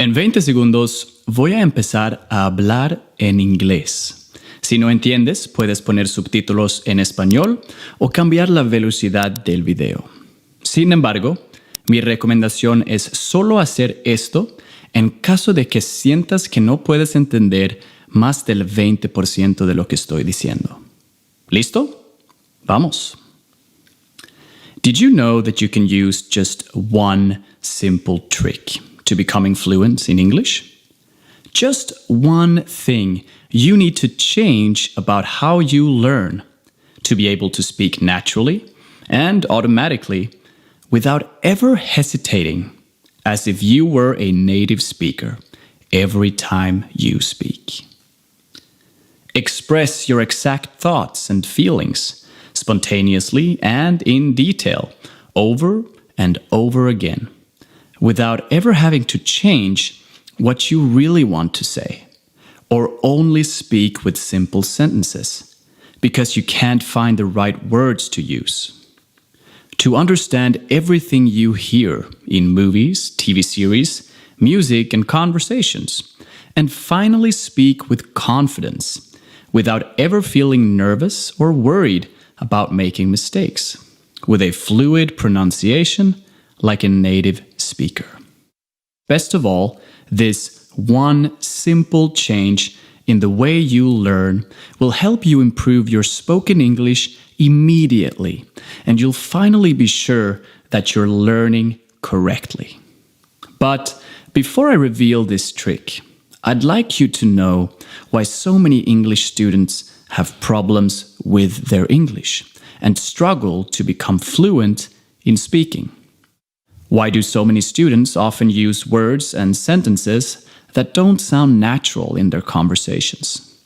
En 20 segundos voy a empezar a hablar en inglés. Si no entiendes, puedes poner subtítulos en español o cambiar la velocidad del video. Sin embargo, mi recomendación es solo hacer esto en caso de que sientas que no puedes entender más del 20% de lo que estoy diciendo. ¿Listo? Vamos. Did you know that you can use just one simple trick to becoming fluent in English? Just one thing you need to change about how you learn to be able to speak naturally and automatically without ever hesitating, as if you were a native speaker every time you speak. Express your exact thoughts and feelings spontaneously and in detail over and over again, without ever having to change what you really want to say, or only speak with simple sentences, because you can't find the right words to use. To understand everything you hear in movies, TV series, music, and conversations, and finally speak with confidence, without ever feeling nervous or worried about making mistakes, with a fluid pronunciation like a native speaker. Best of all, this one simple change in the way you learn will help you improve your spoken English immediately, and you'll finally be sure that you're learning correctly. But before I reveal this trick, I'd like you to know why so many English students have problems with their English and struggle to become fluent in speaking. Why do so many students often use words and sentences that don't sound natural in their conversations?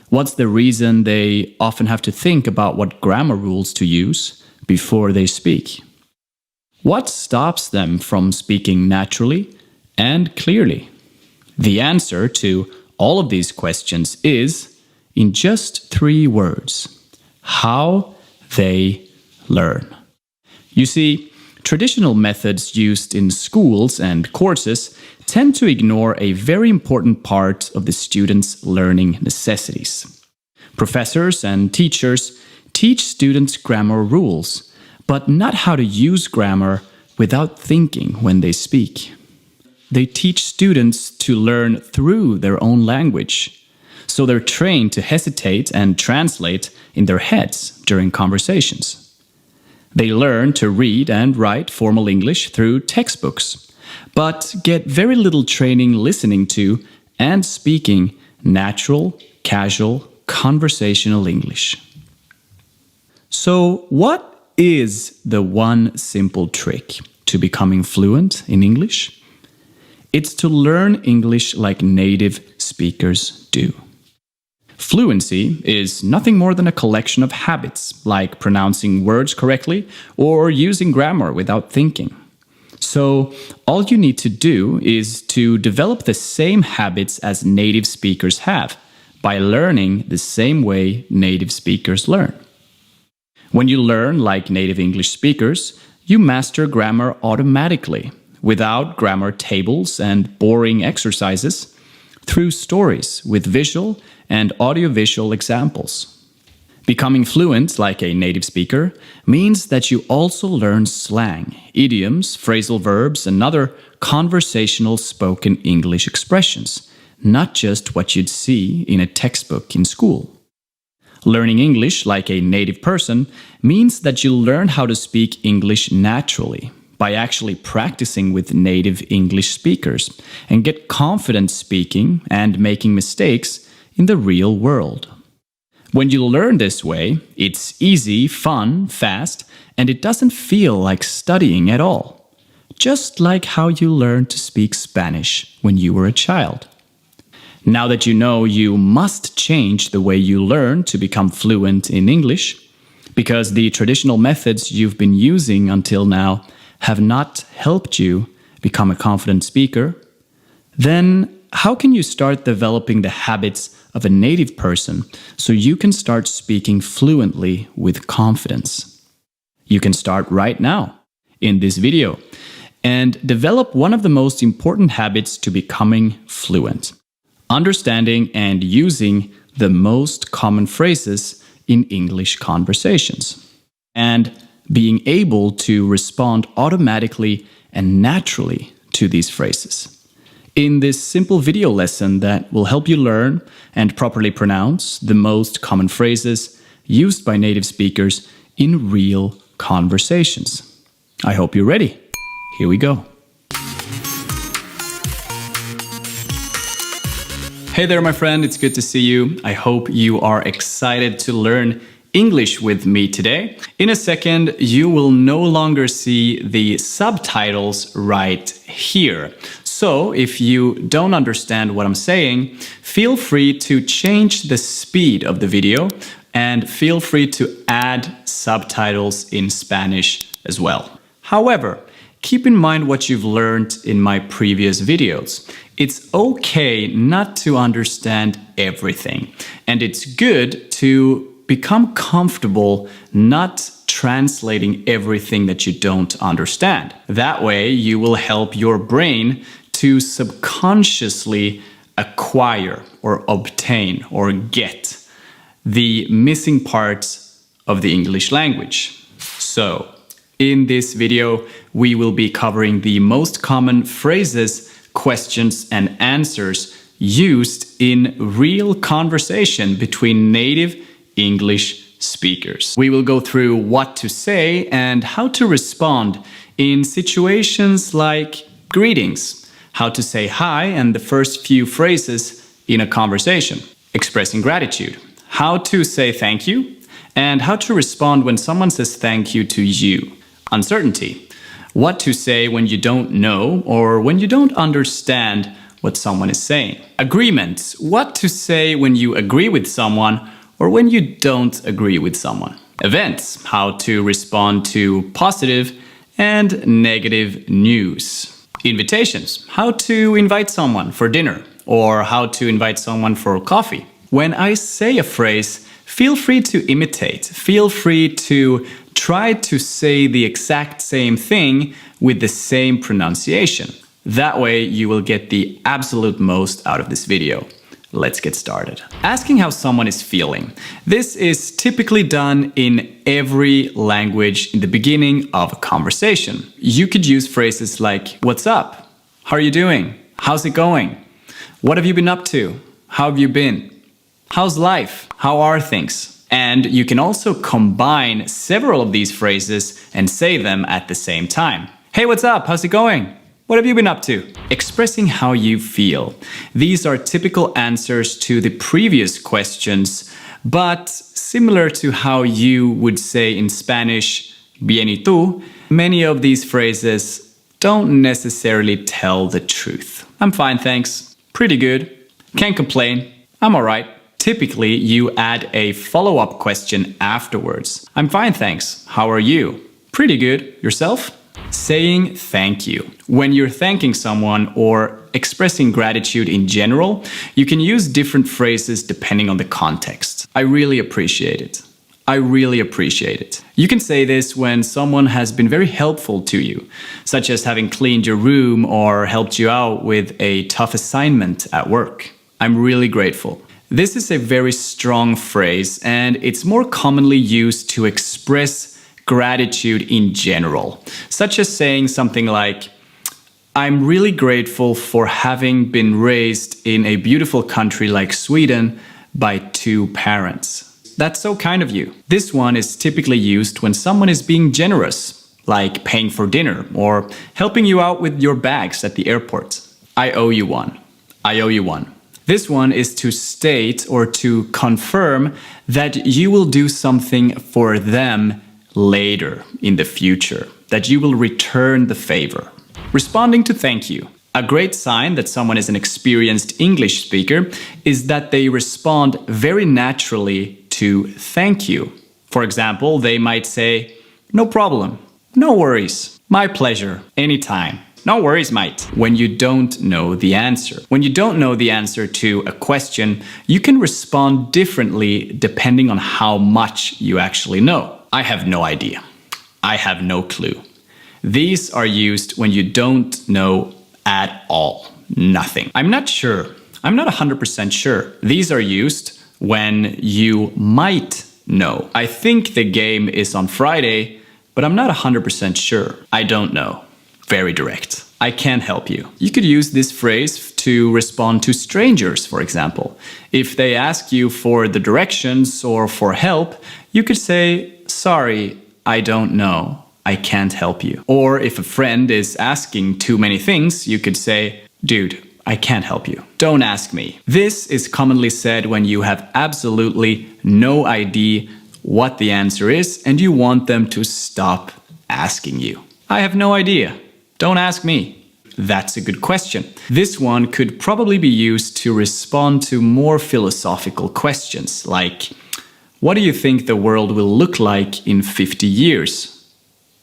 What's the reason they often have to think about what grammar rules to use before they speak? What stops them from speaking naturally and clearly? The answer to all of these questions is, in just 3 words, how they learn. You see, traditional methods used in schools and courses tend to ignore a very important part of the student's learning necessities. Professors and teachers teach students grammar rules, but not how to use grammar without thinking when they speak. They teach students to learn through their own language, so they're trained to hesitate and translate in their heads during conversations. They learn to read and write formal English through textbooks, but get very little training listening to and speaking natural, casual, conversational English. So, what is the one simple trick to becoming fluent in English? It's to learn English like native speakers do. Fluency is nothing more than a collection of habits, like pronouncing words correctly or using grammar without thinking. So, all you need to do is to develop the same habits as native speakers have by learning the same way native speakers learn. When you learn like native English speakers, you master grammar automatically, without grammar tables and boring exercises, through stories with visual and audiovisual examples. Becoming fluent like a native speaker means that you also learn slang, idioms, phrasal verbs, and other conversational spoken English expressions, not just what you'd see in a textbook in school. Learning English like a native person means that you learn how to speak English naturally by actually practicing with native English speakers and get confident speaking and making mistakes in the real world. When you learn this way, it's easy, fun, fast, and it doesn't feel like studying at all. Just like how you learned to speak Spanish when you were a child. Now that you know you must change the way you learn to become fluent in English, because the traditional methods you've been using until now have not helped you become a confident speaker, then how can you start developing the habits of a native person so you can start speaking fluently with confidence? You can start right now in this video. and develop one of the most important habits to becoming fluent: understanding and using the most common phrases in English conversations, and being able to respond automatically and naturally to these phrases. In this simple video lesson that will help you learn and properly pronounce the most common phrases used by native speakers in real conversations. I hope you're ready. Here we go. Hey there, my friend. It's good to see you. I hope you are excited to learn English with me today. In a second, you will no longer see the subtitles right here. So if you don't understand what I'm saying, feel free to change the speed of the video and feel free to add subtitles in Spanish as well. However, keep in mind what you've learned in my previous videos. It's okay not to understand everything, and it's good to become comfortable not translating everything that you don't understand. That way, you will help your brain to subconsciously acquire or obtain or get the missing parts of the English language. So, in this video, we will be covering the most common phrases, questions, and answers used in real conversation between native English speakers. We will go through what to say and how to respond in situations like greetings, how to say hi and the first few phrases in a conversation, expressing gratitude, how to say thank you, and how to respond when someone says thank you to you, uncertainty, what to say when you don't know or when you don't understand what someone is saying, agreements, what to say when you agree with someone or when you don't agree with someone, events, how to respond to positive and negative news, invitations, how to invite someone for dinner or how to invite someone for coffee. When I say a phrase, feel free to imitate, feel free to try to say the exact same thing with the same pronunciation. That way you will get the absolute most out of this video. Let's get started. Asking how someone is feeling. This is typically done in every language in the beginning of a conversation. You could use phrases like, "What's up? How are you doing? How's it going? What have you been up to? How have you been? How's life? How are things?" And you can also combine several of these phrases and say them at the same time. "Hey, what's up? How's it going? What have you been up to?" Expressing how you feel. These are typical answers to the previous questions, but similar to how you would say in Spanish, "Bien y tú," many of these phrases don't necessarily tell the truth. "I'm fine, thanks. Pretty good. Can't complain. I'm alright." Typically, you add a follow-up question afterwards. "I'm fine, thanks. How are you?" "Pretty good. Yourself?" Saying thank you. When you're thanking someone or expressing gratitude in general, you can use different phrases depending on the context. "I really appreciate it. I really appreciate it." You can say this when someone has been very helpful to you, such as having cleaned your room or helped you out with a tough assignment at work. "I'm really grateful." This is a very strong phrase, and it's more commonly used to express gratitude in general, such as saying something like, "I'm really grateful for having been raised in a beautiful country like Sweden by two parents. That's so kind of you." This one is typically used when someone is being generous, like paying for dinner or helping you out with your bags at the airport. "I owe you one. I owe you one." This one is to state or to confirm that you will do something for them later in the future, that you will return the favor. Responding to thank you. A great sign that someone is an experienced English speaker is that they respond very naturally to thank you. For example, they might say, "No problem, no worries, my pleasure, anytime. No worries, mate," when you don't know the answer. When you don't know the answer to a question, you can respond differently depending on how much you actually know. "I have no idea. I have no clue." These are used when you don't know at all. Nothing. I'm not sure. I'm not 100% sure. These are used when you might know. I think the game is on Friday, but I'm not 100% sure. I don't know. Very direct. I can't help you. You could use this phrase to respond to strangers, for example. If they ask you for the directions or for help, you could say, sorry, I don't know. I can't help you. Or if a friend is asking too many things, you could say, dude, I can't help you. Don't ask me. This is commonly said when you have absolutely no idea what the answer is and you want them to stop asking you. I have no idea. Don't ask me. That's a good question. This one could probably be used to respond to more philosophical questions like, what do you think the world will look like in 50 years?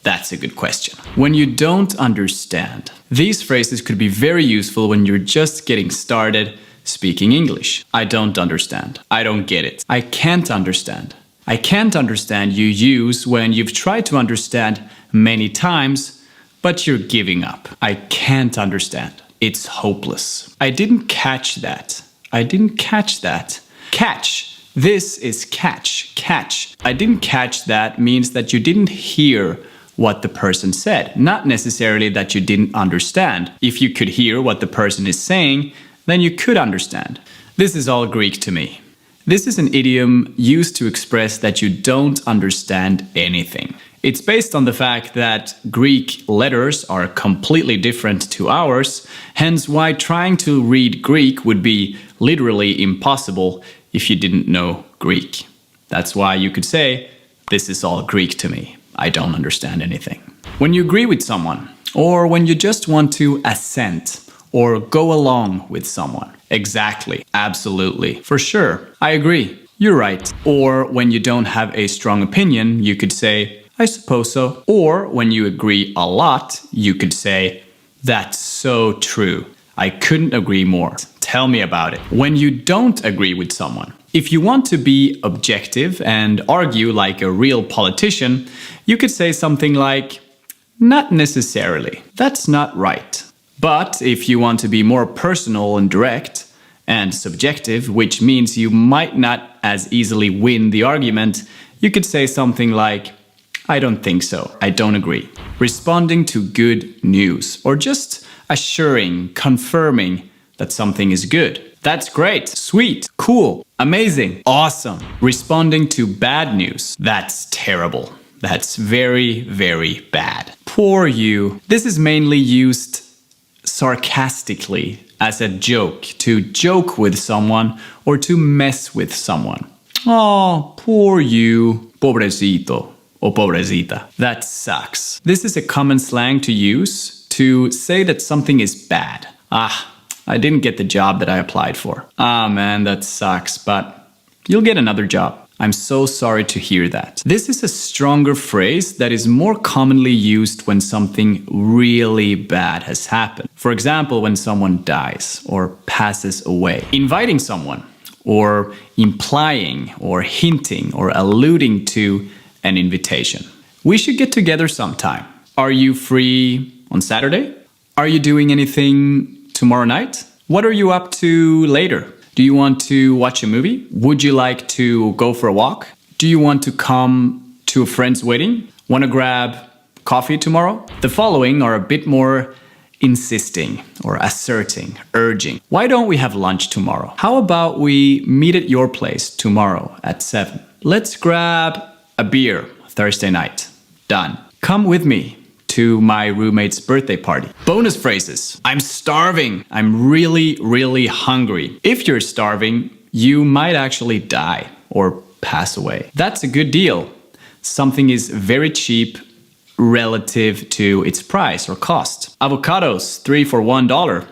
That's a good question. When you don't understand, these phrases could be very useful when you're just getting started speaking English. I don't understand. I don't get it. I can't understand. I can't understand you use when you've tried to understand many times, but you're giving up. I can't understand. It's hopeless. I didn't catch that. I didn't catch that. Catch. This is catch. Catch. I didn't catch that means that you didn't hear what the person said, not necessarily that you didn't understand. If you could hear what the person is saying, then you could understand. This is all Greek to me. This is an idiom used to express that you don't understand anything. It's based on the fact that Greek letters are completely different to ours, hence why trying to read Greek would be literally impossible if you didn't know Greek. That's why you could say, this is all Greek to me. I don't understand anything. When you agree with someone, or when you just want to assent, or go along with someone. Exactly. Absolutely. For sure. I agree. You're right. Or when you don't have a strong opinion, you could say, I suppose so. Or when you agree a lot, you could say, that's so true. I couldn't agree more. Tell me about it. When you don't agree with someone, if you want to be objective and argue like a real politician, you could say something like, not necessarily. That's not right. But if you want to be more personal and direct and subjective, which means you might not as easily win the argument, you could say something like, I don't think so. I don't agree. Responding to good news, or just assuring, confirming that something is good. That's great, sweet, cool, amazing, awesome. Responding to bad news. That's terrible. That's very, very bad. Poor you. This is mainly used sarcastically as a joke, to joke with someone or to mess with someone. Oh, poor you, pobrecito or pobrecita. That sucks. This is a common slang to use to say that something is bad. I didn't get the job that I applied for. Man, that sucks, but you'll get another job. I'm so sorry to hear that. This is a stronger phrase that is more commonly used when something really bad has happened. For example, when someone dies or passes away. Inviting someone, or implying, or hinting, or alluding to an invitation. We should get together sometime. Are you free on Saturday? Are you doing anything tomorrow night? What are you up to later? Do you want to watch a movie? Would you like to go for a walk? Do you want to come to a friend's wedding? Want to grab coffee tomorrow? The following are a bit more insisting or asserting, urging. Why don't we have lunch tomorrow? How about we meet at your place tomorrow at 7? Let's grab a beer Thursday night. Done. Come with me to my roommate's birthday party. Bonus phrases. I'm starving. I'm really, really hungry. If you're starving, you might actually die or pass away. That's a good deal. Something is very cheap relative to its price or cost. Avocados, 3 for $1.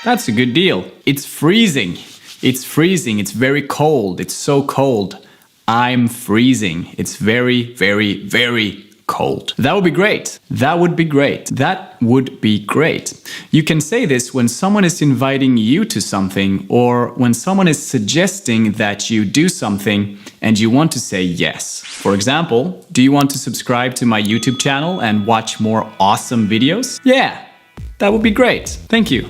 That's a good deal. It's freezing. It's freezing. It's very cold. It's so cold. I'm freezing. It's very, very, very cold. That would be great. That would be great. That would be great. You can say this when someone is inviting you to something or when someone is suggesting that you do something and you want to say yes. For example, do you want to subscribe to my YouTube channel and watch more awesome videos? Yeah, that would be great. Thank you.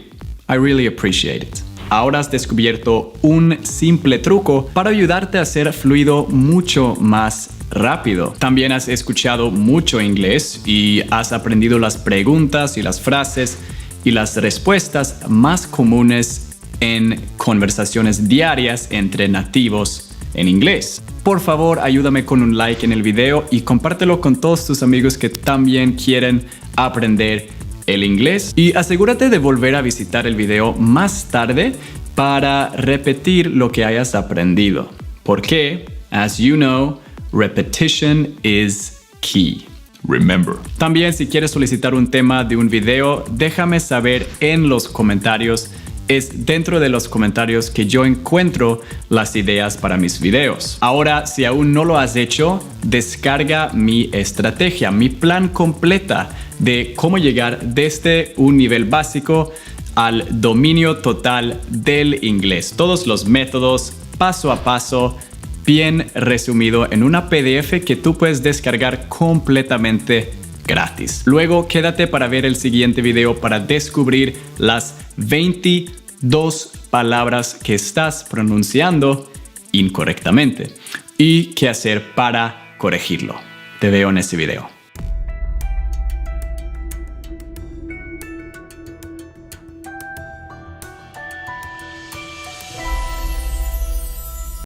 I really appreciate it. Ahora has descubierto un simple truco para ayudarte a ser fluido mucho más rápido. También has escuchado mucho inglés y has aprendido las preguntas y las frases y las respuestas más comunes en conversaciones diarias entre nativos en inglés. Por favor, ayúdame con un like en el video y compártelo con todos tus amigos que también quieren aprender el inglés. Y asegúrate de volver a visitar el video más tarde para repetir lo que hayas aprendido. Porque, as you know, repetition is key. Remember. También, si quieres solicitar un tema de un video, déjame saber en los comentarios. Es dentro de los comentarios que yo encuentro las ideas para mis videos. Ahora, si aún no lo has hecho, descarga mi estrategia, mi plan completa de cómo llegar desde un nivel básico al dominio total del inglés. Todos los métodos, paso a paso, bien resumido en una PDF que tú puedes descargar completamente gratis. Luego, quédate para ver el siguiente video para descubrir las 22 palabras que estás pronunciando incorrectamente y qué hacer para corregirlo. Te veo en este video.